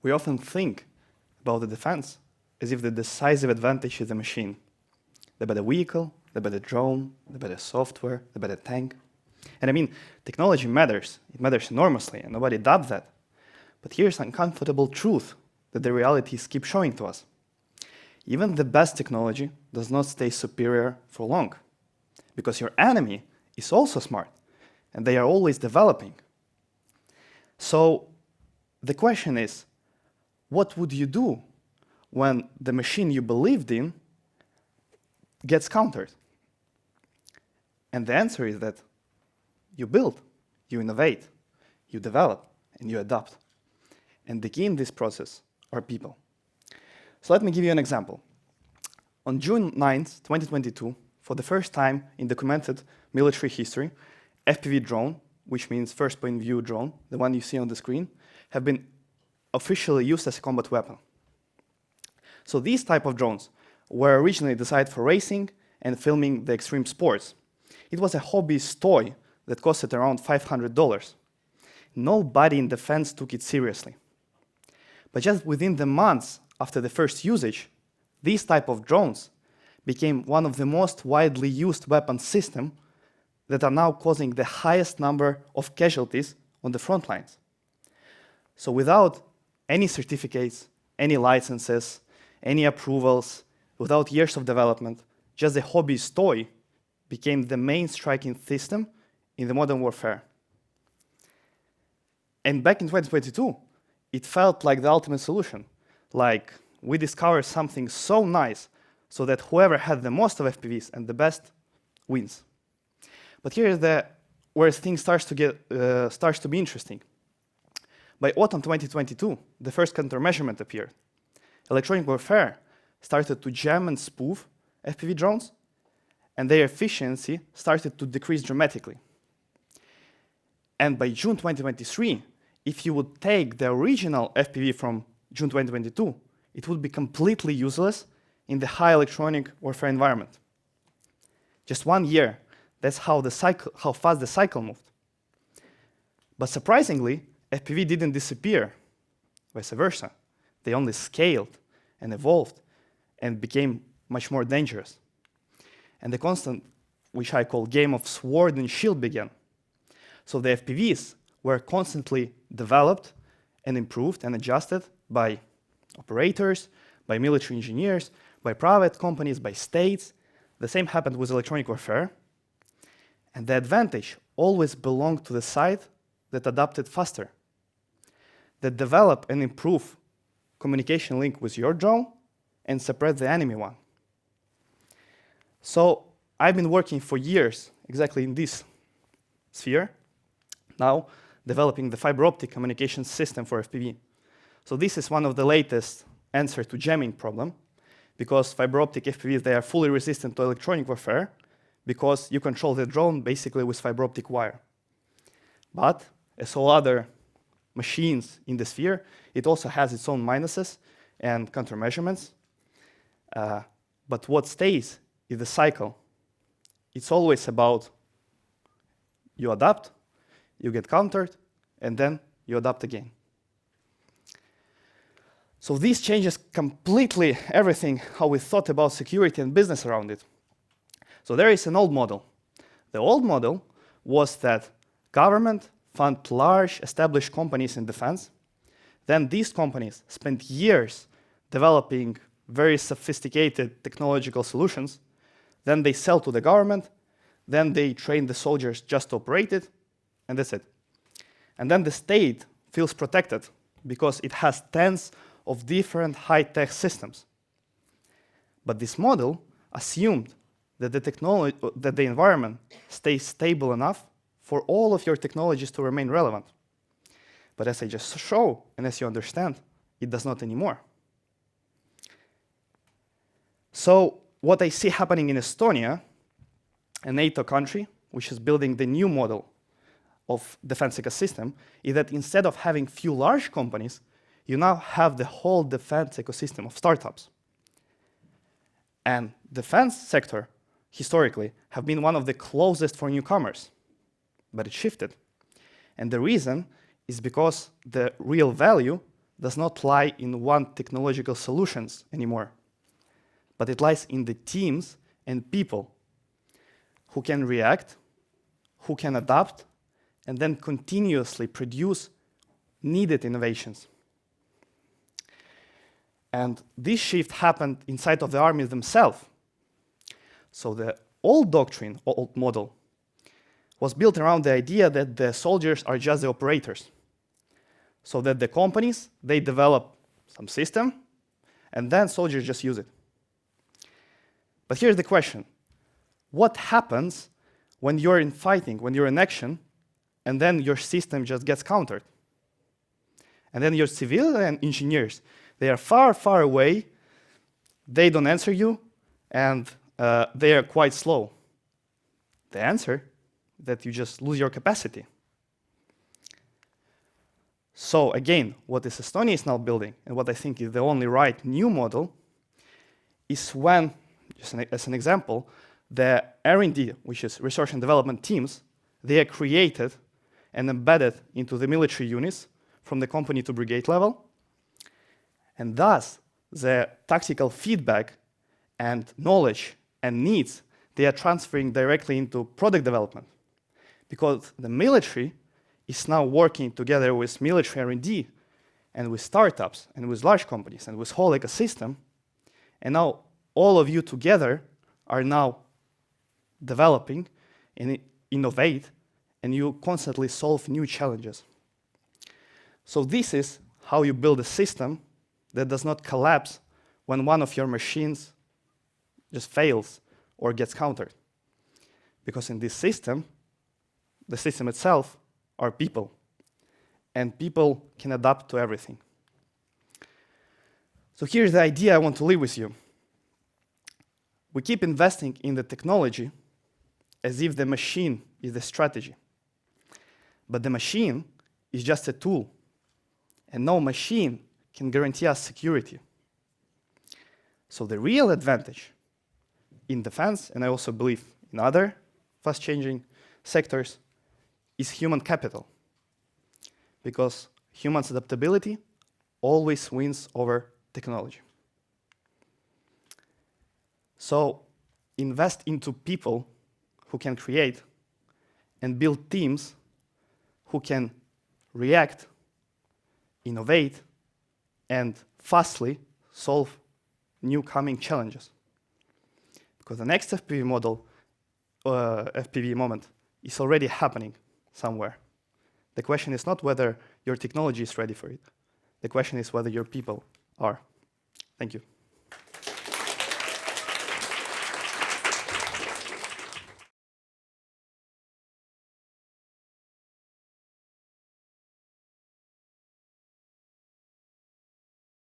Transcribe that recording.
We often think about the defense as if the decisive advantage is the machine. The better vehicle, the better drone, the better software, the better tank. And I mean, technology matters. It matters enormously, and nobody doubts that. But here's an uncomfortable truth that the realities keep showing to us. Even the best technology does not stay superior for long, because your enemy is also smart, and they are always developing. So the question is, what would you do when the machine you believed in gets countered? And the answer is that you build, you innovate, you develop, and you adapt. And the key in this process are people. So let me give you an example. On June 9th, 2022, for the first time in documented military history, FPV drone, which means first point view drone, the one you see on the screen, have been officially used as a combat weapon. So these type of drones were originally designed for racing and filming the extreme sports. It was a hobbyist toy that costed around $500. Nobody in defense took it seriously. But just within the months after the first usage, these type of drones became one of the most widely used weapon systems that are now causing the highest number of casualties on the front lines. So without any certificates, any licenses, any approvals, without years of development, just a hobbyist toy became the main striking system in the modern warfare. And back in 2022, it felt like the ultimate solution. Like, we discovered something so nice so that whoever had the most of FPVs and the best wins. But here is where things starts to be interesting. By autumn 2022, the first countermeasurement appeared. Electronic warfare started to jam and spoof FPV drones, and their efficiency started to decrease dramatically. And by June 2023, if you would take the original FPV from June 2022, it would be completely useless in the high electronic warfare environment. Just 1 year, that's how fast the cycle moved. But surprisingly, FPV didn't disappear, vice versa. They only scaled and evolved and became much more dangerous. And the constant, which I call game of sword and shield, began. So the FPVs were constantly developed and improved and adjusted by operators, by military engineers, by private companies, by states. The same happened with electronic warfare. And the advantage always belonged to the side that adapted faster, that developed and improved communication link with your drone and suppress the enemy one. So I've been working for years exactly in this sphere, now developing the fiber-optic communication system for FPV. So this is one of the latest answers to jamming problem, because fiber-optic FPVs, they are fully resistant to electronic warfare, because you control the drone basically with fiber-optic wire. But as all other machines in the sphere, it also has its own minuses and countermeasurements. But what stays is the cycle. It's always about you adapt, you get countered, and then you adapt again. So this changes completely everything how we thought about security and business around it. So there is an old model. The old model was that government fund large established companies in defense. Then these companies spent years developing very sophisticated technological solutions. Then they sell to the government. Then they train the soldiers just to operate it, and that's it. And then the state feels protected because it has tens of different high-tech systems. But this model assumed that the environment stays stable enough for all of your technologies to remain relevant. But as I just showed, and as you understand, it does not anymore. So what I see happening in Estonia, a NATO country, which is building the new model of defense ecosystem, is that instead of having few large companies, you now have the whole defense ecosystem of startups. And defense sector, historically, have been one of the closest for newcomers, but it shifted. And the reason is because the real value does not lie in one technological solutions anymore, but it lies in the teams and people who can react, who can adapt, and then continuously produce needed innovations. And this shift happened inside of the armies themselves. So the old doctrine, old model, was built around the idea that the soldiers are just the operators. So that the companies, they develop some system, and then soldiers just use it. But here's the question. What happens when you're in fighting, when you're in action, and then your system just gets countered? And then your civilian engineers, they are far, far away, they don't answer you, and they are quite slow. The answer, that you just lose your capacity. So again, what this Estonia is now building, and what I think is the only right new model, is when, just as an example, the R&D, which is research and development teams, they are created and embedded into the military units from the company to brigade level. And thus, the tactical feedback and knowledge and needs, they are transferring directly into product development. Because the military is now working together with military R&D and with startups and with large companies and with whole ecosystem. And now all of you together are now developing and innovate, and you constantly solve new challenges. So this is how you build a system that does not collapse when one of your machines just fails or gets countered. Because in this system, the system itself are people, and people can adapt to everything. So here's the idea I want to leave with you. We keep investing in the technology as if the machine is the strategy. But the machine is just a tool, and no machine can guarantee us security. So the real advantage in defense, and I also believe in other fast-changing sectors, is human capital. Because humans' adaptability always wins over technology. So invest into people who can create and build teams who can react, innovate, and fastly solve new coming challenges. Because the next FPV model, FPV moment, is already happening somewhere. The question is not whether your technology is ready for it. The question is whether your people are. Thank you.